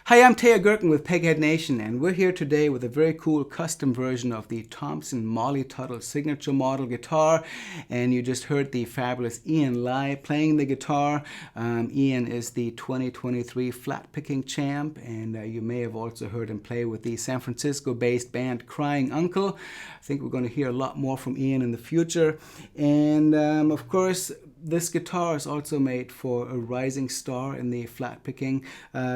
Hi, I'm Teja Gerken with Peghead Nation, and we're here today with a very cool custom version of the Thompson Molly Tuttle signature model guitar. And you just heard the fabulous Ian Lai playing the guitar. Ian is the 2023 Flatpicking champ, and you may have also heard him play with the San Francisco-based band Crying Uncle. I think we're going to hear a lot more from Ian in the future. And of course, this guitar is also made for a rising star in the flatpicking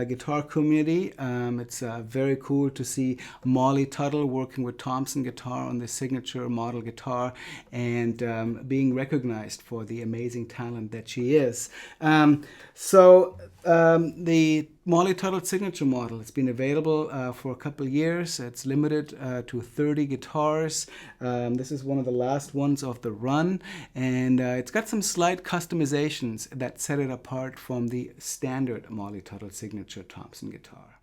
guitar community. It's very cool to see Molly Tuttle working with Thompson guitar on the signature model guitar and being recognized for the amazing talent that she is. The Molly Tuttle signature model, it's been available for a couple of years. It's limited to 30 guitars. This is one of the last ones of the run, and it's got some slight customizations that set it apart from the standard Molly Tuttle signature Thompson guitar.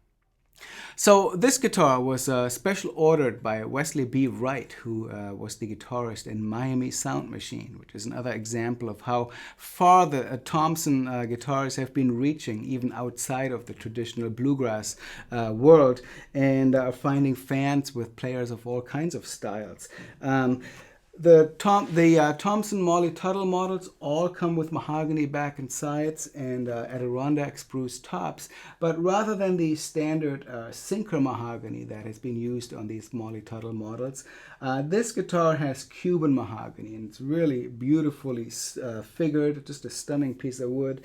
So this guitar was special ordered by Wesley B. Wright, who was the guitarist in Miami Sound Machine, which is another example of how far the Thompson guitars have been reaching even outside of the traditional bluegrass world, and are finding fans with players of all kinds of styles. The Thompson Molly Tuttle models all come with mahogany back and sides and Adirondack spruce tops, but rather than the standard sinker mahogany that has been used on these Molly Tuttle models, this guitar has Cuban mahogany, and it's really beautifully figured, just a stunning piece of wood.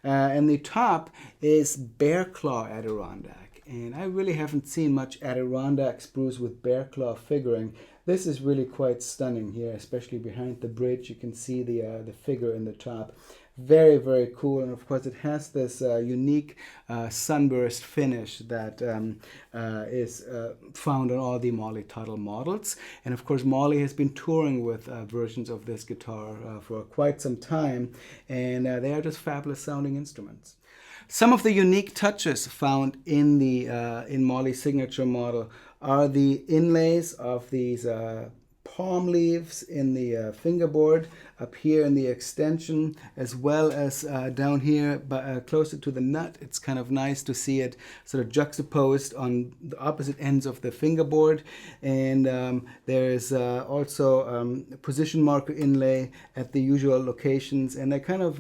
And the top is bear claw Adirondack, and I really haven't seen much Adirondack spruce with bear claw figuring. This is really quite stunning here, especially behind the bridge. You can see the figure in the top. Very, very cool. And of course, it has this unique sunburst finish that is found on all the Molly Tuttle models. And of course, Molly has been touring with versions of this guitar for quite some time, and they are just fabulous sounding instruments. Some of the unique touches found in the in Molly's signature model are the inlays of these palm leaves in the fingerboard up here in the extension, as well as down here closer to the nut. It's kind of nice to see it sort of juxtaposed on the opposite ends of the fingerboard. And there's also position marker inlay at the usual locations, and they kind of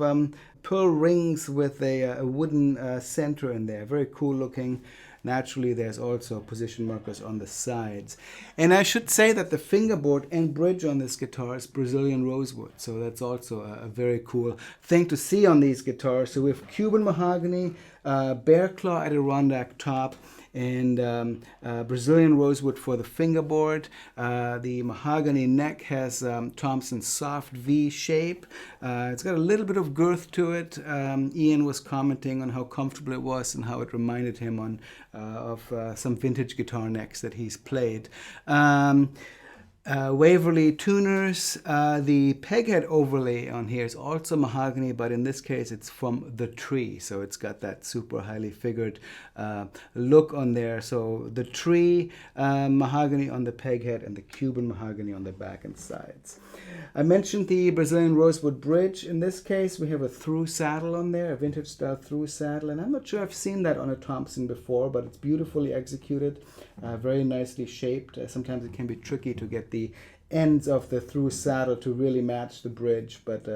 pearl rings with a wooden center in there. Very cool looking. Naturally, there's also position markers on the sides. And I should say that the fingerboard and bridge on this guitar is Brazilian rosewood. So that's also a very cool thing to see on these guitars. So we have Cuban mahogany, bear claw Adirondack top, and Brazilian rosewood for the fingerboard. The mahogany neck has Thompson's soft V shape. It's got a little bit of girth to it. Ian was commenting on how comfortable it was and how it reminded him of some vintage guitar necks that he's played. Waverly tuners. The peghead overlay on here is also mahogany, but in this case it's from the tree, so it's got that super highly figured look on there. So the tree mahogany on the peghead and the Cuban mahogany on the back and sides. I mentioned the Brazilian rosewood bridge. In this case we have a through saddle on there, a vintage style through saddle, and I'm not sure I've seen that on a Thompson before, but it's beautifully executed, very nicely shaped. Sometimes it can be tricky to get the ends of the through saddle to really match the bridge, but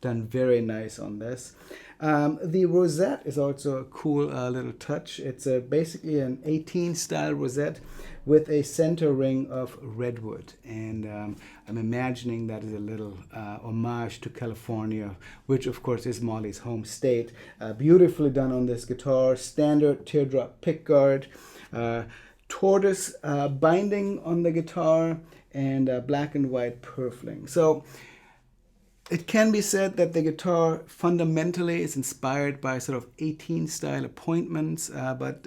done very nice on this. The rosette is also a cool little touch. It's basically an 18 style rosette with a center ring of redwood, and I'm imagining that is a little homage to California, which of course is Molly's home state. Beautifully done on this guitar. Standard teardrop pickguard, tortoise binding on the guitar, and black and white purfling. So it can be said that the guitar fundamentally is inspired by sort of 18 style appointments, but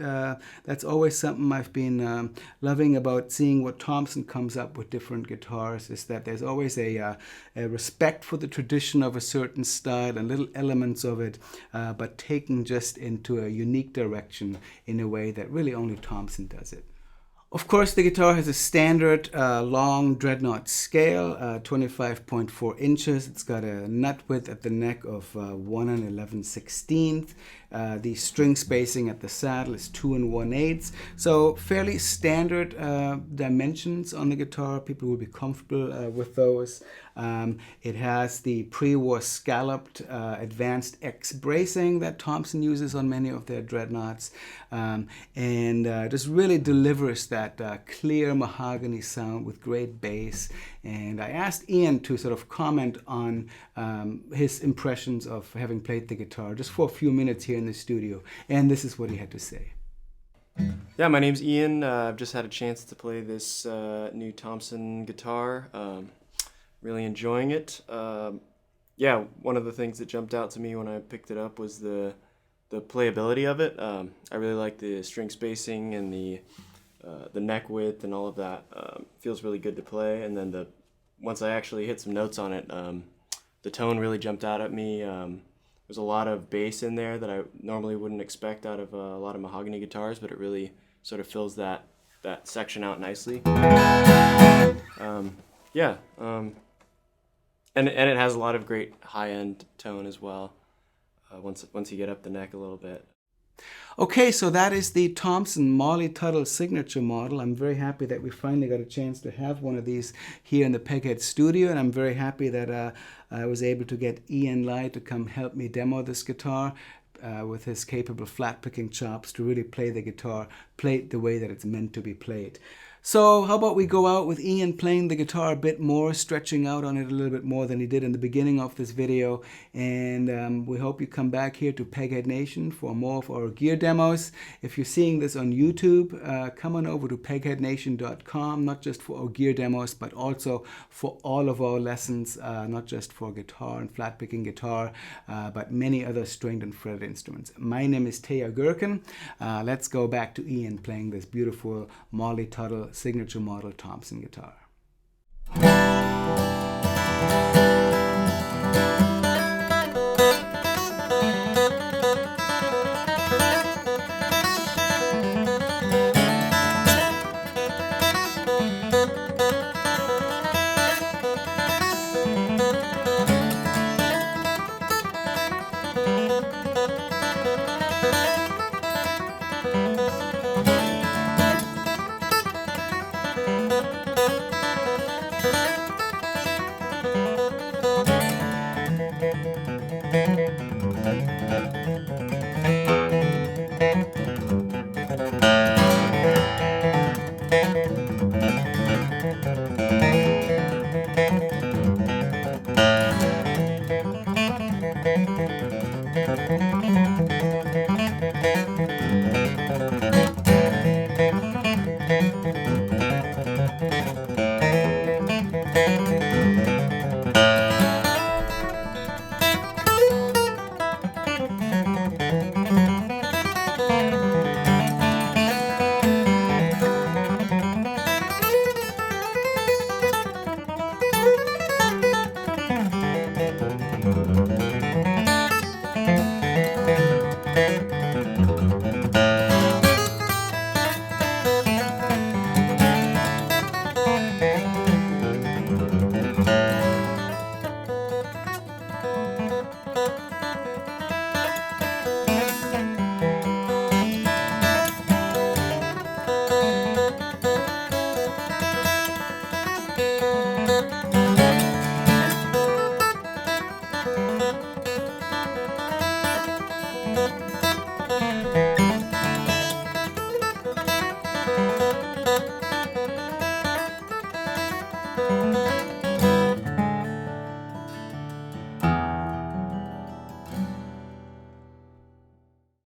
that's always something I've been loving about seeing what Thompson comes up with different guitars, is that there's always a respect for the tradition of a certain style and little elements of it, but taken just into a unique direction in a way that really only Thompson does it. Of course, the guitar has a standard long dreadnought scale, 25.4 inches. It's got a nut width at the neck of 1 11/16. The string spacing at the saddle is 2 1/8, so fairly standard dimensions on the guitar. People will be comfortable with those. It has the pre-war scalloped advanced X bracing that Thompson uses on many of their dreadnoughts, and just really delivers that clear mahogany sound with great bass. And I asked Ian to sort of comment on his impressions of having played the guitar just for a few minutes here in the studio, and this is what he had to say. Yeah, my name's Ian. I've just had a chance to play this new Thompson guitar. Really enjoying it. Yeah, one of the things that jumped out to me when I picked it up was the playability of it. I really like the string spacing and the neck width and all of that. Feels really good to play. And then once I actually hit some notes on it, the tone really jumped out at me. There's a lot of bass in there that I normally wouldn't expect out of a lot of mahogany guitars, but it really sort of fills that section out nicely. Yeah, and it has a lot of great high-end tone as well. Once you get up the neck a little bit. Okay, so that is the Thompson Molly Tuttle signature model. I'm very happy that we finally got a chance to have one of these here in the Peghead studio, and I'm very happy that I was able to get Ian Lai to come help me demo this guitar with his capable flat-picking chops to really play the guitar, play it the way that it's meant to be played. So how about we go out with Ian playing the guitar a bit more, stretching out on it a little bit more than he did in the beginning of this video. And we hope you come back here to Peghead Nation for more of our gear demos. If you're seeing this on YouTube, come on over to pegheadnation.com, not just for our gear demos, but also for all of our lessons, not just for guitar and flat picking guitar, but many other stringed and fretted instruments. My name is Teja Gerken. Let's go back to Ian playing this beautiful Molly Tuttle signature model Thompson guitar.